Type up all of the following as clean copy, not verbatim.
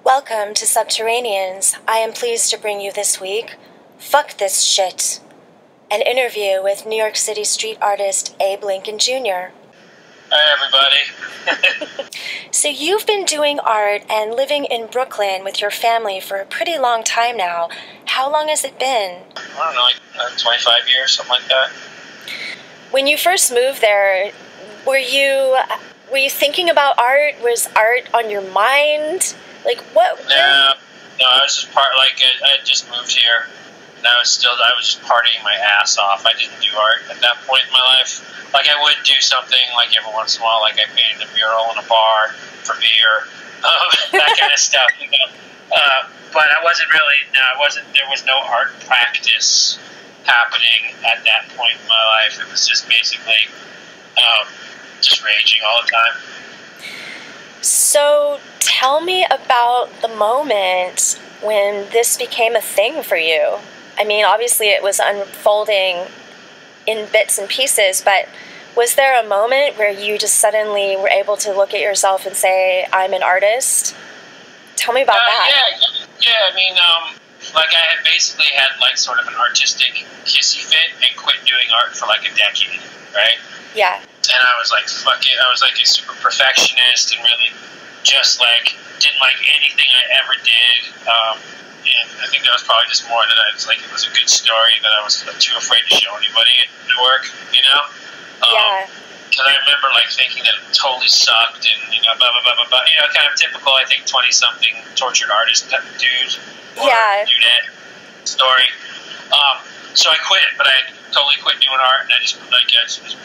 Welcome to Subterraneans. I am pleased to bring you this week, Fuck This Shit, an interview with New York City street artist Abe Lincoln Jr. Hi, everybody. So you've been doing art and living in Brooklyn with your family for a pretty long time now. How long has it been? I don't know, like 25 years, something like that. When you first moved there, were you thinking about art? Was art on your mind? Like what? No, I was just I had just moved here, and I was just partying my ass off. I didn't do art at that point in my life. Like I would do something like every once in a while, like I painted a mural in a bar for beer, that kind of stuff, you know. But I wasn't really. No, I wasn't. There was no art practice happening at that point in my life. It was just basically just raging all the time. So tell me about the moment when this became a thing for you. I mean, obviously it was unfolding in bits and pieces, but was there a moment where you just suddenly were able to look at yourself and say, I'm an artist? Tell me about that. Yeah, I mean, like I had basically had like sort of an artistic hissy fit and quit doing art for like a decade, right? Yeah. And I was like, fuck it. I was like a super perfectionist and really just like didn't like anything I ever did. And I think that was probably just more that it was a good story that I was too afraid to show anybody at work, you know? Yeah. Because I remember like thinking that it totally sucked and, you know, blah, blah, blah, blah, blah. You know, kind of typical, I think, 20-something tortured artist dude. Yeah. Dudette story. So I quit, but I totally quit doing art, and I just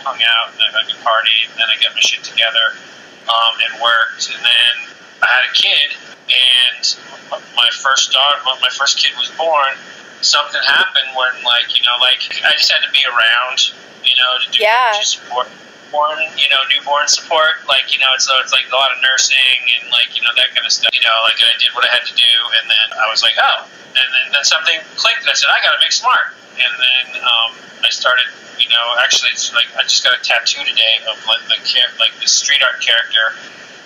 hung out, and I fucking partied, and then I got my shit together, and worked, and then I had a kid, and my first kid was born. Something happened when, like, you know, like I just had to be around, you know, to do support. Newborn support, like, you know, it's like a lot of nursing and like, you know, that kind of stuff, you know, like I did what I had to do, and then I was like, oh, and then something clicked, and I said, I gotta make some art, and then I started, you know, actually it's like I just got a tattoo today of the street art character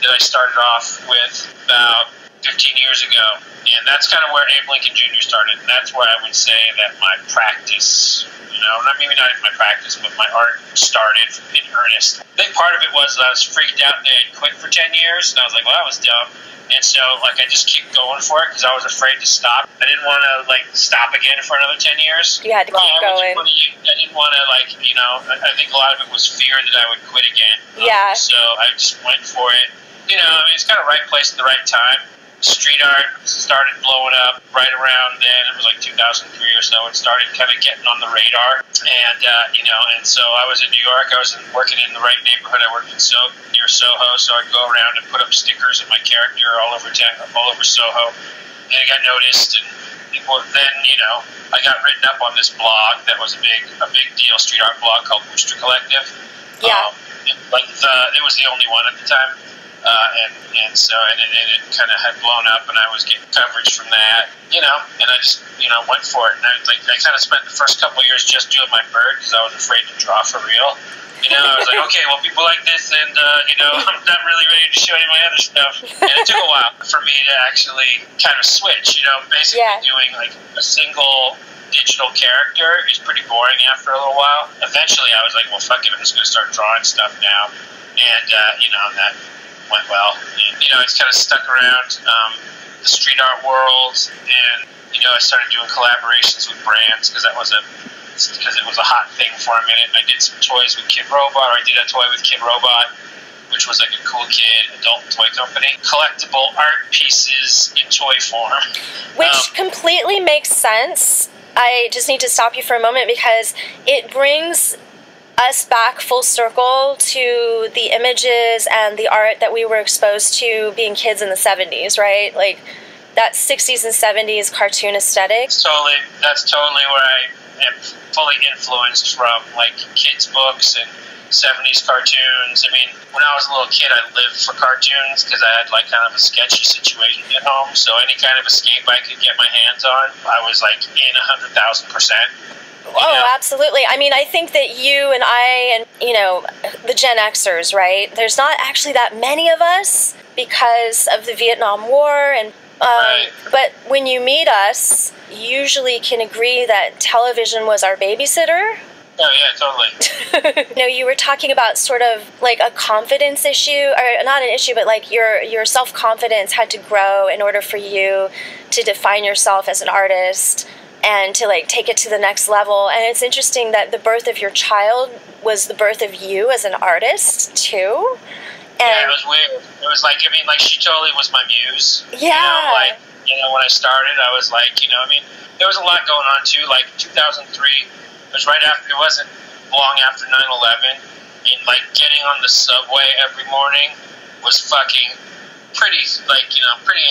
that I started off with about 15 years ago, and that's kind of where Abe Lincoln Jr. started, and that's where I would say that my practice, you know, maybe not even my practice, but my art started in earnest. A big part of it was that I was freaked out that I had quit for 10 years, and I was like, well, that was dumb. And so, like, I just keep going for it because I was afraid to stop. I didn't want to, like, stop again for another 10 years. You had to keep going. I didn't want to, like, you know, I think a lot of it was fear that I would quit again. Yeah. So I just went for it. You know, I mean, it's kind of right place at the right time. Street art started blowing up right around then. It was like 2003 or so. It started kind of getting on the radar, and you know, and so I was in New York. I was working in the right neighborhood. I worked near Soho, so I'd go around and put up stickers of my character all over Soho, and it got noticed. And people then, you know, I got written up on this blog that was a big deal street art blog called Booster Collective. Yeah. It was the only one at the time. And so it kind of had blown up, and I was getting coverage from that, you know, and I just, you know, went for it. And I kind of spent the first couple of years just doing my bird because I was afraid to draw for real. You know, I was like, okay, well, people like this, and, you know, I'm not really ready to show any of my other stuff. And it took a while for me to actually kind of switch, you know, basically doing like a single digital character is pretty boring after a little while. Eventually I was like, well, fuck it, I'm just going to start drawing stuff now. And, you know, that went well. And, you know, it's kind of stuck around the street art world, and, you know, I started doing collaborations with brands because it was a hot thing for a minute. And I did some toys with Kid Robot, or I did a toy with Kid Robot, which was like a cool kid adult toy company. Collectible art pieces in toy form. Which completely makes sense. I just need to stop you for a moment because it brings us back full circle to the images and the art that we were exposed to being kids in the 70s, right? Like that 60s and 70s cartoon aesthetic. That's totally where I am fully influenced from, like kids' books and 70s cartoons. I mean, when I was a little kid, I lived for cartoons because I had like kind of a sketchy situation at home. So any kind of escape I could get my hands on, I was like in 100,000%. Oh, absolutely. I mean, I think that you and I and, the Gen Xers, right? There's not actually that many of us because of the Vietnam War. But when you meet us, you usually can agree that television was our babysitter. Oh, yeah, totally. You were talking about sort of like a confidence issue, or not an issue, but like your self-confidence had to grow in order for you to define yourself as an artist and to like take it to the next level. And it's interesting that the birth of your child was the birth of you as an artist too. And yeah, it was weird. It was like, she totally was my muse. Yeah. When I started, I was like, there was a lot going on too. Like 2003, it was right after, it wasn't long after 9/11, and like getting on the subway every morning was fucking pretty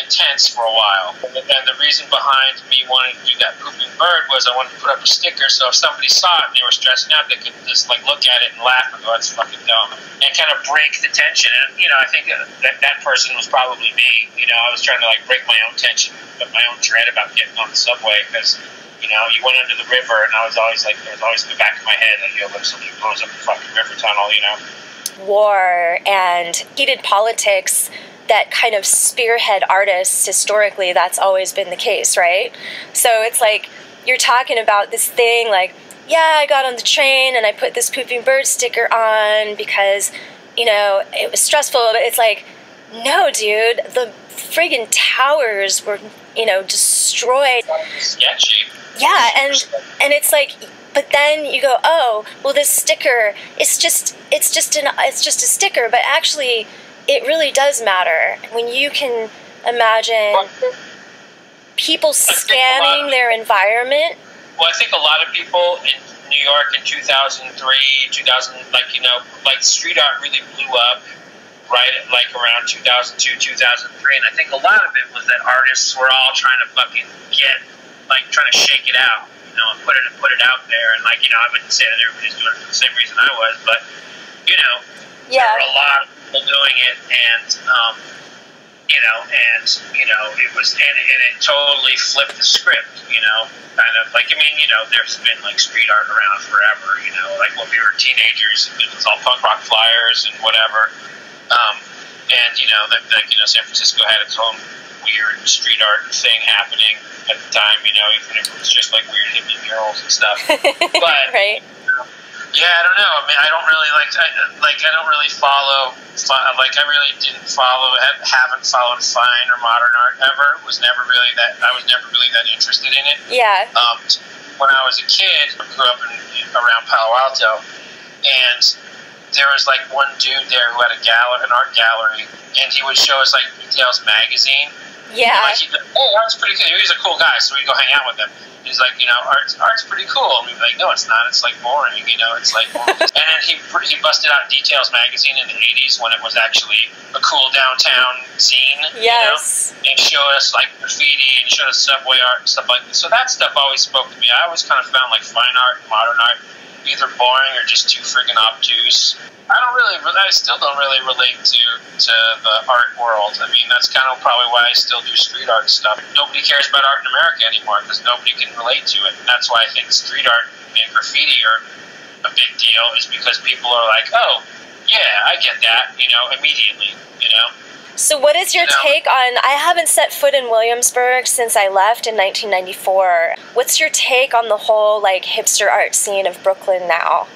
intense for a while. And the reason behind me wanting to do that pooping bird was I wanted to put up a sticker so if somebody saw it and they were stressing out, they could just like look at it and laugh and go, "That's fucking dumb," and kind of break the tension. And I think that person was probably me. I was trying to like break my own tension, but my own dread about getting on the subway because you went under the river, and I was always like, there was always in the back of my head like, if somebody blows up the fucking river tunnel, War and heated politics that kind of spearhead artists historically, that's always been the case, right? So it's like you're talking about this thing like, yeah, I got on the train and I put this pooping bird sticker on because, it was stressful, but it's like, no, dude, the friggin' towers were, destroyed. Sketchy. Yeah, and it's like, but then you go, oh, well, this sticker, it's just a sticker, but actually, it really does matter when you can imagine people scanning their environment. Well, I think a lot of people in New York in 2003, street art really blew up right at like around 2002, 2003, and I think a lot of it was that artists were all trying to fucking trying to shake it out, and put it out there, and I wouldn't say that everybody's doing it for the same reason I was, but there were a lot of people doing it, and it was, and it totally flipped the script, there's been street art around forever, when we were teenagers, it was all punk rock flyers and whatever, San Francisco had its own weird street art thing happening at the time, even if it was just like weird hippie murals and stuff, but right. Yeah, I don't know. I mean, I don't really I don't really follow. I really didn't follow. Haven't followed fine or modern art ever. I was never really that interested in it. Yeah. When I was a kid, I grew up around Palo Alto, and there was one dude there who had an art gallery, and he would show us Details magazine. Yeah. And, art's pretty good. He was a cool guy, so we'd go hang out with him. He's like, art's pretty cool. And we'd be like, no, it's not. It's boring. It's boring. And then he busted out Details magazine in the 80s when it was actually a cool downtown scene. Yes. And showed us graffiti and showed us subway art and stuff like that. So that stuff always spoke to me. I always kind of found fine art and modern art either boring or just too friggin' obtuse. I still don't really relate to the art world. I mean, that's kind of probably why I still do street art stuff. Nobody cares about art in America anymore because nobody can relate to it. And that's why I think street art and graffiti are a big deal, is because people are like, oh, yeah, I get that, immediately, So what is your take on, I haven't set foot in Williamsburg since I left in 1994. What's your take on the whole, hipster art scene of Brooklyn now?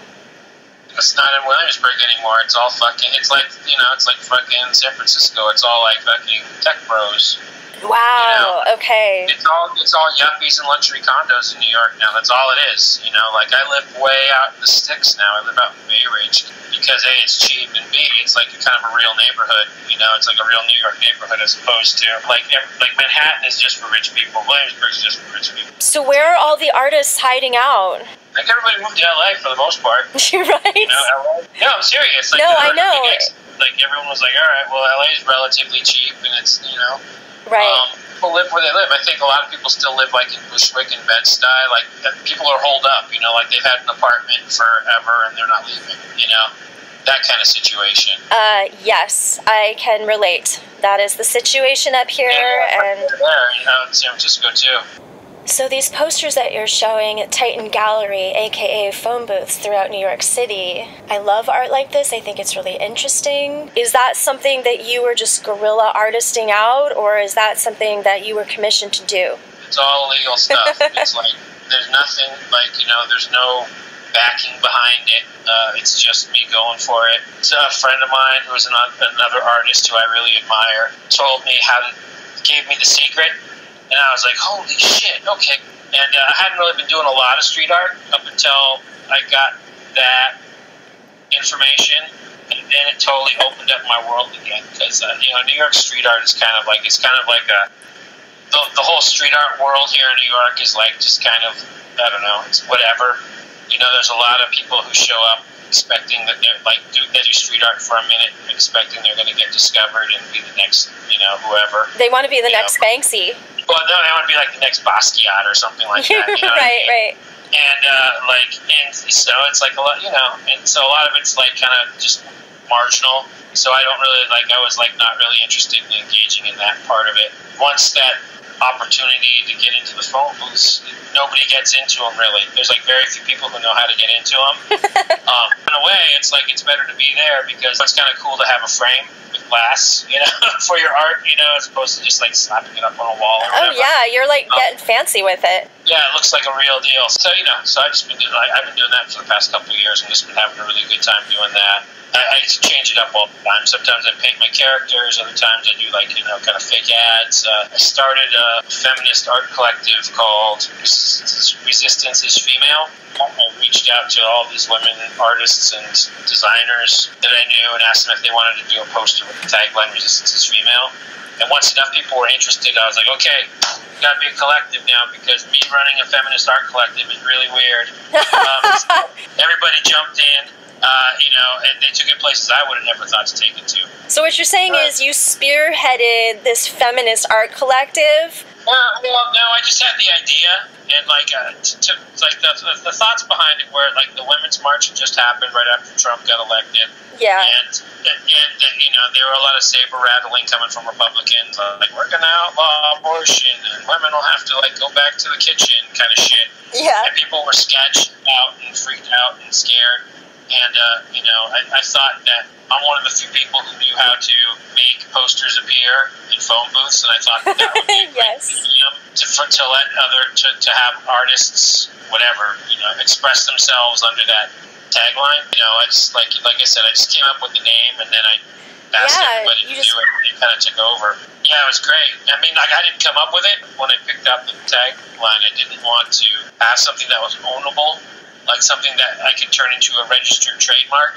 It's not in Williamsburg anymore. It's all fucking, it's like fucking San Francisco. It's all fucking tech bros. Wow, okay. It's all yuppies and luxury condos in New York now. That's all it is. I live way out in the sticks now. I live out in Bay Ridge because A, it's cheap, and B, it's kind of a real neighborhood. It's like a real New York neighborhood as opposed to Manhattan is just for rich people. Williamsburg is just for rich people. So where are all the artists hiding out? Everybody moved to LA for the most part. You're right. LA. No, I'm serious. No, I know. Everyone was like, all right, well, LA is relatively cheap, and it's right. People live where they live. I think a lot of people still live in Bushwick and Bed-Stuy. People are holed up. They've had an apartment forever and they're not leaving. That kind of situation. Yes, I can relate. That is the situation up here, and there, in San Francisco too. So these posters that you're showing at Titan Gallery, aka phone booths throughout New York City, I love art like this. I think it's really interesting. Is that something that you were just guerrilla artisting out, or is that something that you were commissioned to do? It's all legal stuff. It's like, there's nothing, like, you know, there's no backing behind it. It's just me going for it. So a friend of mine who's another artist who I really admire told me gave me the secret, and I was like, holy shit, okay. And I hadn't really been doing a lot of street art up until I got that information, and then it totally opened up my world again, because you know, New York street art is kind of like the whole street art world here in New York is like just kind of, I don't know, it's whatever. You know, there's a lot of people who show up expecting that they're like they do street art for a minute, expecting they're going to get discovered and be the next, you know, whoever. They want to be the next Banksy. Well, no, they want to be like the next Basquiat or something like that. You know Right, right. And so it's like a lot, you know, and so a lot of it's like kind of just marginal. So I don't really I was like not really interested in engaging in that part of it. Once that opportunity to get into the phone booths, nobody gets into them really. There's like very few people who know how to get into them. In a way, it's like it's better to be there because it's kind of cool to have a frame with glass, you know, for your art, you know, as opposed to just like slapping it up on a wall or whatever. Oh yeah, you're like getting fancy with it. Yeah, it looks like a real deal. So, you know, I've been doing that for the past couple of years and just been having a really good time doing that. I change it up all the time. Sometimes I paint my characters. Other times I do like, you know, kind of fake ads. I started a feminist art collective called Resistance is Female. I reached out to all these women artists and designers that I knew and asked them if they wanted to do a poster with the tagline Resistance is Female. And once enough people were interested, I was like, okay, we got to be a collective now because me running a feminist art collective is really weird. Everybody jumped in. You know, and they took it places I would have never thought to take it to. So what you're saying is you spearheaded this feminist art collective? Well, no, I just had the idea, and like, the thoughts behind it were like the Women's March had just happened right after Trump got elected. Yeah. And you know, there were a lot of saber rattling coming from Republicans, like we're gonna outlaw abortion and women will have to like go back to the kitchen kind of shit. Yeah. And people were sketched out and freaked out and scared. And, you know, I thought that I'm one of the few people who knew how to make posters appear in phone booths, and I thought that would be a great medium to have artists, whatever, you know, express themselves under that tagline. You know, I just, like I said, I just came up with the name, and then I asked everybody to do it, and it kind of took over. Yeah, it was great. I mean, like, I didn't come up with it when I picked up the tagline. I didn't want to have something that was ownable, like something that I could turn into a registered trademark,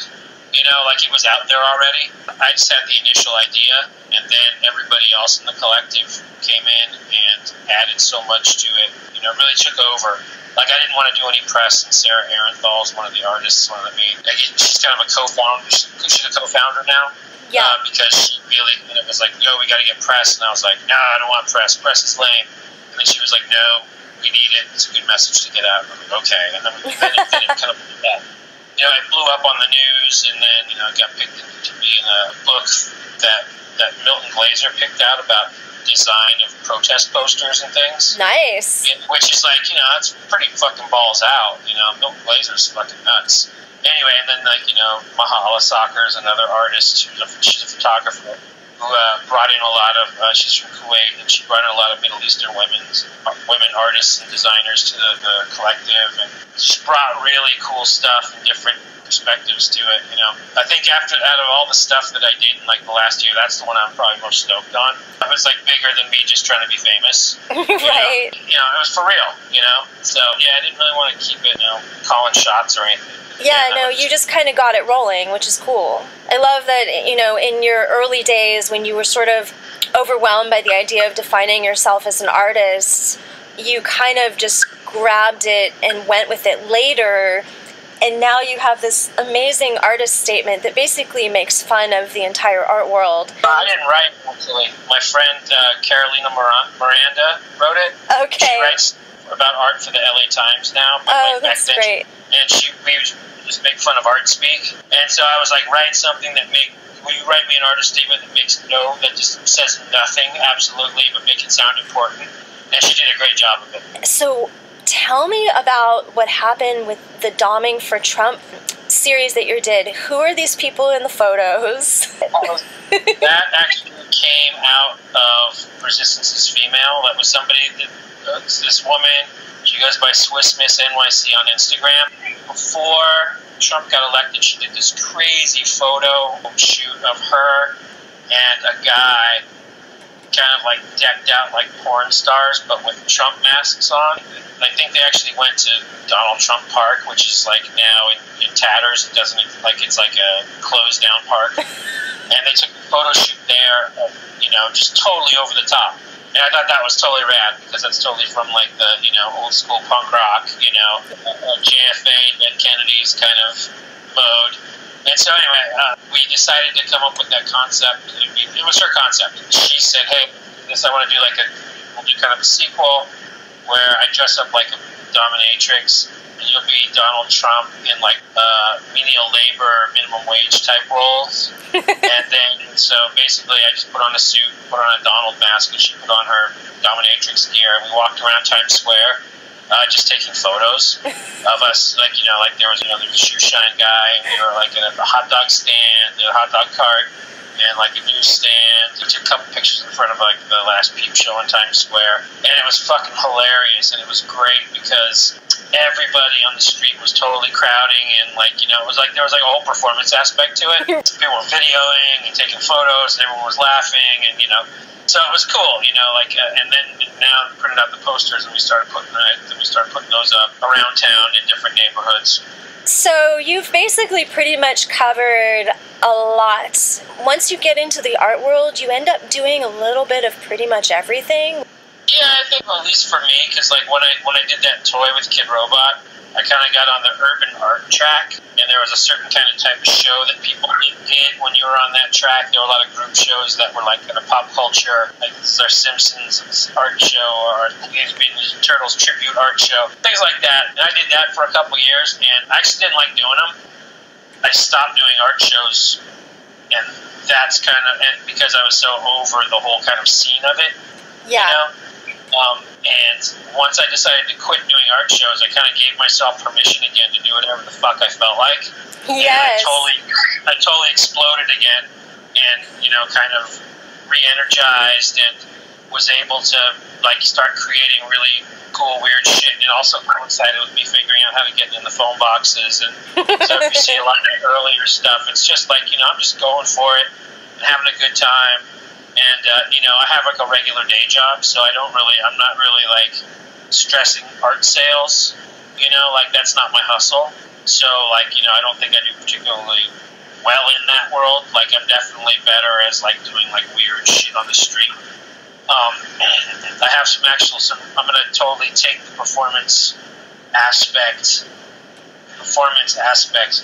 you know, like it was out there already. I just had the initial idea, and then everybody else in the collective came in and added so much to it, you know, it really took over. Like, I didn't want to do any press, and Sarah Arenthal is one of the artists, one of the main, like, she's kind of a co-founder, she's a co-founder now. Yeah. Because she really, and it was like, no, we got to get press, and I was like, no, I don't want press is lame. And then she was like, no, we need it. It's a good message to get out. I'm like, okay. And then it kind of blew up. You know, it blew up on the news, and then, you know, it got picked to be in a book that Milton Glaser picked out about design of protest posters and things. Nice. Which is like, you know, that's pretty fucking balls out. You know, Milton Glaser's fucking nuts. Anyway, and then, like, you know, Mahala Sakar is another artist. She's a photographer who brought in a lot of, she's from Kuwait, and she brought in a lot of Middle Eastern women artists and designers to the collective, and she brought really cool stuff and different perspectives to it, you know. I think out of all the stuff that I did in, like, the last year, that's the one I'm probably most stoked on. It was, like, bigger than me just trying to be famous. Right. You know, it was for real, you know. So, yeah, I didn't really want to keep it, you know, calling shots or anything. Yeah, no, you just kind of got it rolling, which is cool. I love that, you know, in your early days when you were sort of overwhelmed by the idea of defining yourself as an artist, you kind of just grabbed it and went with it later, and now you have this amazing artist statement that basically makes fun of the entire art world. I didn't write it, actually. My friend Carolina Miranda wrote it. Okay. She writes about art for the LA Times now. But oh, that's great. And we just make fun of art speak. And so I was like, write something will you write me an artist statement that just says nothing, absolutely, but make it sound important? And she did a great job of it. So tell me about what happened with the Doming for Trump series that you did. Who are these people in the photos? That actually came out of Resistance is Female. That was somebody that, this woman, she goes by Swiss Miss NYC on Instagram. Before Trump got elected, she did this crazy photo shoot of her and a guy kind of like decked out like porn stars, but with Trump masks on. I think they actually went to Donald Trump Park, which is like now in tatters. It doesn't, like, it's like a closed down park. And they took a photo shoot there, you know, just totally over the top. And I thought that was totally rad, because that's totally from like the, you know, old school punk rock, you know, JFA, Dead Kennedys kind of mode. And so anyway, we decided to come up with that concept. It was her concept. She said, hey, I want to do like we'll do kind of a sequel where I dress up like a dominatrix, and you'll be Donald Trump in like menial labor, minimum wage type roles. And then, so basically I just put on a suit, put on a Donald mask, and she put on her dominatrix gear. We walked around Times Square, just taking photos of us, like, you know, like there was another shoe shine guy, and we were like in a hot dog stand, a hot dog cart, and like a newsstand. We took a couple pictures in front of like the last Peep Show in Times Square, and it was fucking hilarious, and it was great because everybody on the street was totally crowding, and like, you know, it was like there was like a whole performance aspect to it. People were videoing and taking photos, and everyone was laughing, and you know, so it was cool, you know, like, and then now we printed out the posters, and we started putting those up around town in different neighborhoods. So you've basically pretty much covered a lot. Once you get into the art world, you end up doing a little bit of pretty much everything. Yeah, I think, well, at least for me, because like when I did that toy with Kid Robot, I kind of got on the urban art track, and there was a certain kind of type of show that people did when you were on that track. There were a lot of group shows that were like kind of pop culture, like their Simpsons art show or Teenage Mutant Ninja Turtles tribute art show, things like that. And I did that for a couple years, and I just didn't like doing them. I stopped doing art shows, and that's kind of because I was so over the whole kind of scene of it. Yeah. You know? And once I decided to quit doing art shows, I kind of gave myself permission again to do whatever the fuck I felt like. Yes. And I totally exploded again, and, you know, kind of re-energized, and was able to like start creating really cool, weird shit. And it also coincided with me figuring out how to get in the phone boxes. And so if you see a lot of the earlier stuff, it's just like, you know, I'm just going for it and having a good time. And, you know, I have like a regular day job, so I'm not really like stressing art sales, you know, like that's not my hustle. So like, you know, I don't think I do particularly well in that world. Like I'm definitely better as like doing like weird shit on the street. I have I'm going to totally take the performance aspect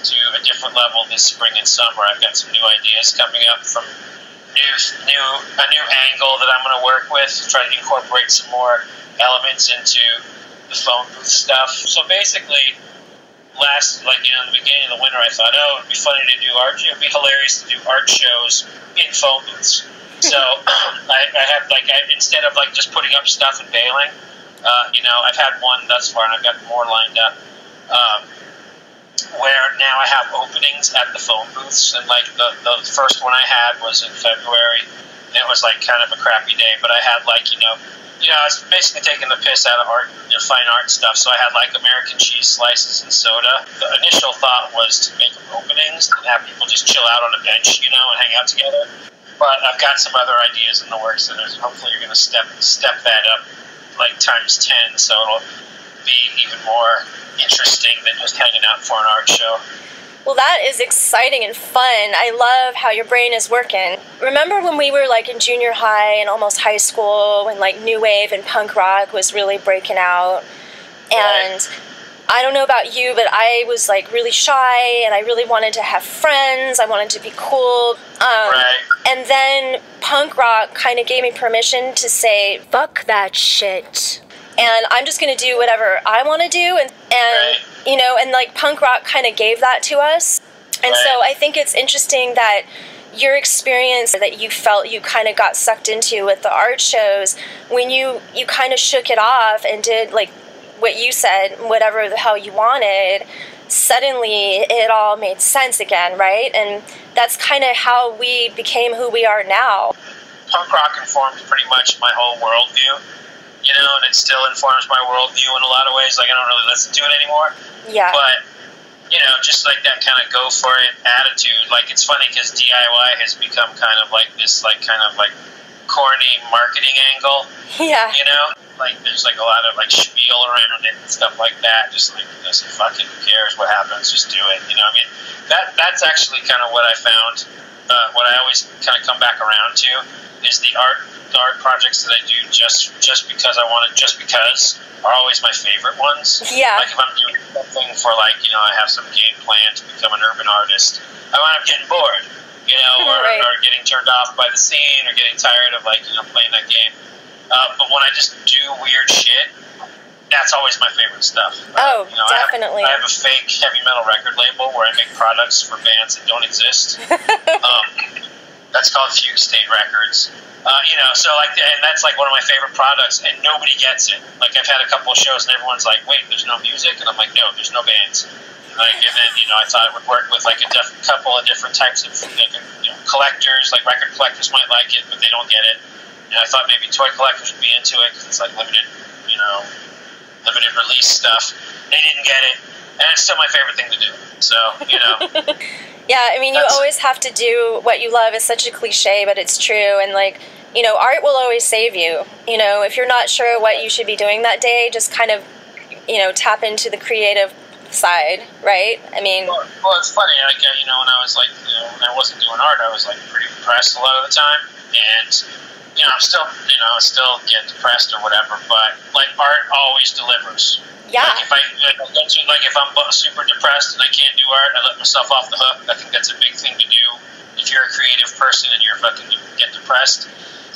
to a different level this spring and summer. I've got some new ideas coming up from a new angle that I'm going to work with, try to incorporate some more elements into the phone booth stuff. So basically, in the beginning of the winter, I thought, it would be funny to do art. It would be hilarious to do art shows in phone booths. So instead of like just putting up stuff and bailing, you know, I've had one thus far, and I've got more lined up. Where now I have openings at the phone booths, and like the first one I had was in February, and it was like kind of a crappy day, but I had like, you know, I was basically taking the piss out of art, you know, fine art stuff, so I had like American cheese slices and soda. The initial thought was to make openings and have people just chill out on a bench, you know, and hang out together, but I've got some other ideas in the works, and hopefully you're going to step that up like times 10, so it'll be even more interesting than just hanging out for an art show. Well, that is exciting and fun. I love how your brain is working. Remember when we were like in junior high and almost high school, when like new wave and punk rock was really breaking out? And right. I don't know about you, but I was like really shy, and I really wanted to have friends. I wanted to be cool. Right. And then punk rock kind of gave me permission to say, fuck that shit. And I'm just going to do whatever I want to do. And right. You know, and like punk rock kind of gave that to us. And right. So I think it's interesting that your experience that you felt you kind of got sucked into with the art shows, when you kind of shook it off and did like what you said, whatever the hell you wanted, suddenly it all made sense again, right? And that's kind of how we became who we are now. Punk rock informed pretty much my whole worldview, you know, and it still informs my worldview in a lot of ways. Like, I don't really listen to it anymore. Yeah. But, you know, just like that kind of go for it attitude. Like, it's funny because DIY has become kind of like this, like, kind of like corny marketing angle. Yeah. You know? Like, there's like a lot of like spiel around it and stuff like that. Just like, you know, so fucking who cares what happens? Just do it. You know, I mean, that's actually kind of what I found. What I always kind of come back around to is the art projects that I do just because I want it, just because are always my favorite ones. Yeah. Like if I'm doing something for like, you know, I have some game plan to become an urban artist, I wind up getting bored, you know, or getting turned off by the scene or getting tired of like, you know, playing that game. But when I just do weird shit, that's always my favorite stuff. Oh, you know, definitely. I have a fake heavy metal record label where I make products for bands that don't exist. That's called Fugue State Records. You know, so like, and that's like one of my favorite products, and nobody gets it. Like, I've had a couple of shows, and everyone's like, "Wait, there's no music," and I'm like, "No, there's no bands." Like, and then you know, I thought it would work with like a couple of different types of like, you know, collectors, like record collectors might like it, but they don't get it. And I thought maybe toy collectors would be into it because it's like limited release stuff. They didn't get it, and it's still my favorite thing to do. So, you know. Yeah, I mean, you always have to do what you love. It's such a cliche, but it's true. And like, you know, art will always save you. You know, if you're not sure what you should be doing that day, just kind of, you know, tap into the creative side, right? I mean, well, it's funny. Like, you know, when I was like, you know, when I wasn't doing art, I was like pretty depressed a lot of the time, and you know, I still get depressed or whatever. But like, art always delivers. Yeah. Like if I'm super depressed and I can't do art, I let myself off the hook. I think that's a big thing to do. If you're a creative person and you're fucking get depressed,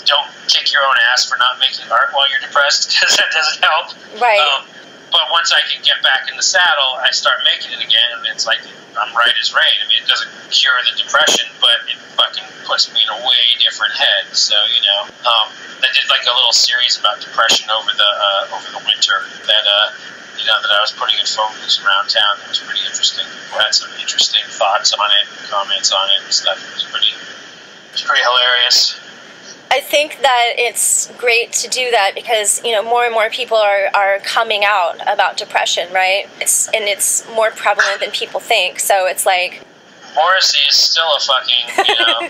don't kick your own ass for not making art while you're depressed, because that doesn't help. Right. But once I can get back in the saddle, I start making it again, and it's like I'm right as rain. I mean, it doesn't cure the depression, but it fucking puts me in a way different head. So, you know, I did like a little series about depression over the winter that you know, that I was putting in photos around town. It was pretty interesting. We had some interesting thoughts on it, comments on it and stuff. It was pretty hilarious. I think that it's great to do that because, you know, more and more people are coming out about depression, right? It's more prevalent than people think. So it's like, Morrissey is still a fucking, you know,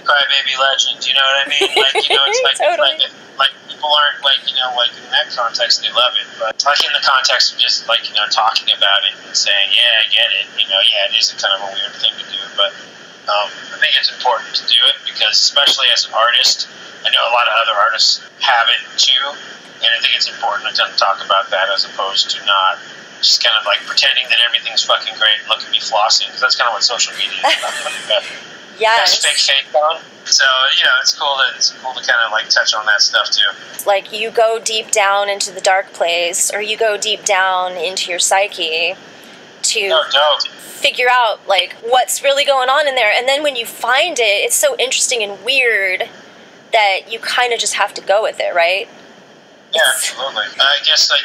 crybaby legend. You know what I mean? Like, you know, it's like totally. like people aren't like, you know, like in that context they love it, but like in the context of just like, you know, talking about it and saying, yeah, I get it. You know, yeah, it is a kind of a weird thing to do, but I think it's important to do it because, especially as an artist, I know a lot of other artists have it too, and I think it's important to talk about that as opposed to not just kind of like pretending that everything's fucking great and look at me flossing, because that's kind of what social media is about. Yes. Fake on. So, you know, it's cool to kind of like touch on that stuff too. Like, you go deep down into the dark place, or you go deep down into your psyche to figure out like what's really going on in there, and then when you find it, it's so interesting and weird that you kind of just have to go with it, right? Yeah, absolutely. I guess like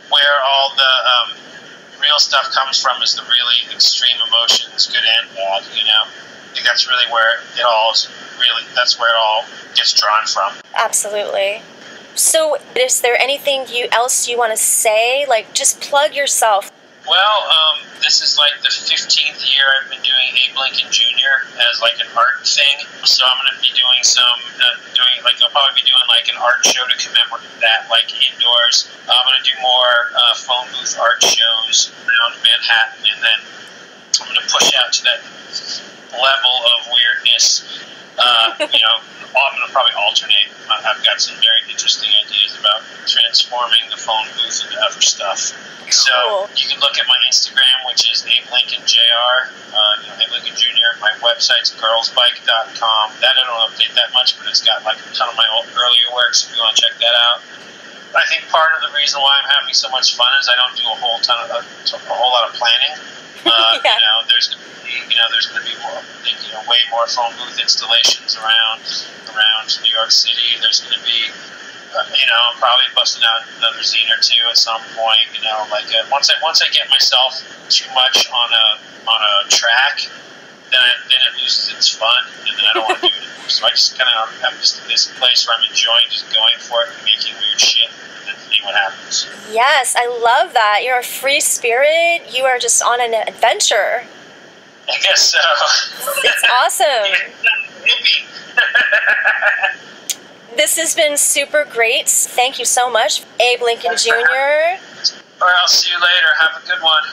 where all the real stuff comes from is the really extreme emotions, good and bad. You know, I think that's really where that's where it all gets drawn from. Absolutely. So, is there anything else you want to say? Like, just plug yourself. Well, this is like the 15th year I've been doing Abe Lincoln Jr. as like an art thing. So I'm going to be doing I'll probably be doing like an art show to commemorate that, like indoors. I'm going to do more phone booth art shows around Manhattan, and then I'm going to push out to that level of weirdness. You know, I'm going to probably alternate. I've got some very interesting ideas about transforming the phone booth into other stuff. So you can look at my Instagram, which is Abe Lincoln Jr. Abe Lincoln Jr. My website's girlsbike.com. That I don't update that much, but it's got like a ton of my earlier works if you want to check that out. I think part of the reason why I'm having so much fun is I don't do a whole lot of planning. You know, there's going to be there's going to be more, way more phone booth installations around New York City. There's going to be, probably busting out another zine or two at some point. Once I get myself too much on a track, then it loses its fun, and then I don't want to do it anymore. So I'm just in this place where I'm enjoying just going for it and making weird shit, and then seeing what happens. Yes, I love that. You're a free spirit. You are just on an adventure. I guess so. It's awesome. Hippie. This has been super great. Thank you so much, Abe Lincoln Jr. All right, I'll see you later. Have a good one.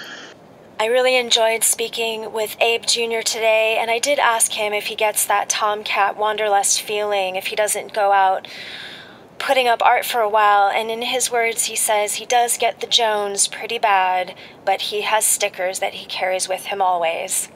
I really enjoyed speaking with Abe Jr. today, and I did ask him if he gets that Tomcat Wanderlust feeling, if he doesn't go out putting up art for a while, and in his words he says he does get the Jones pretty bad, but he has stickers that he carries with him always.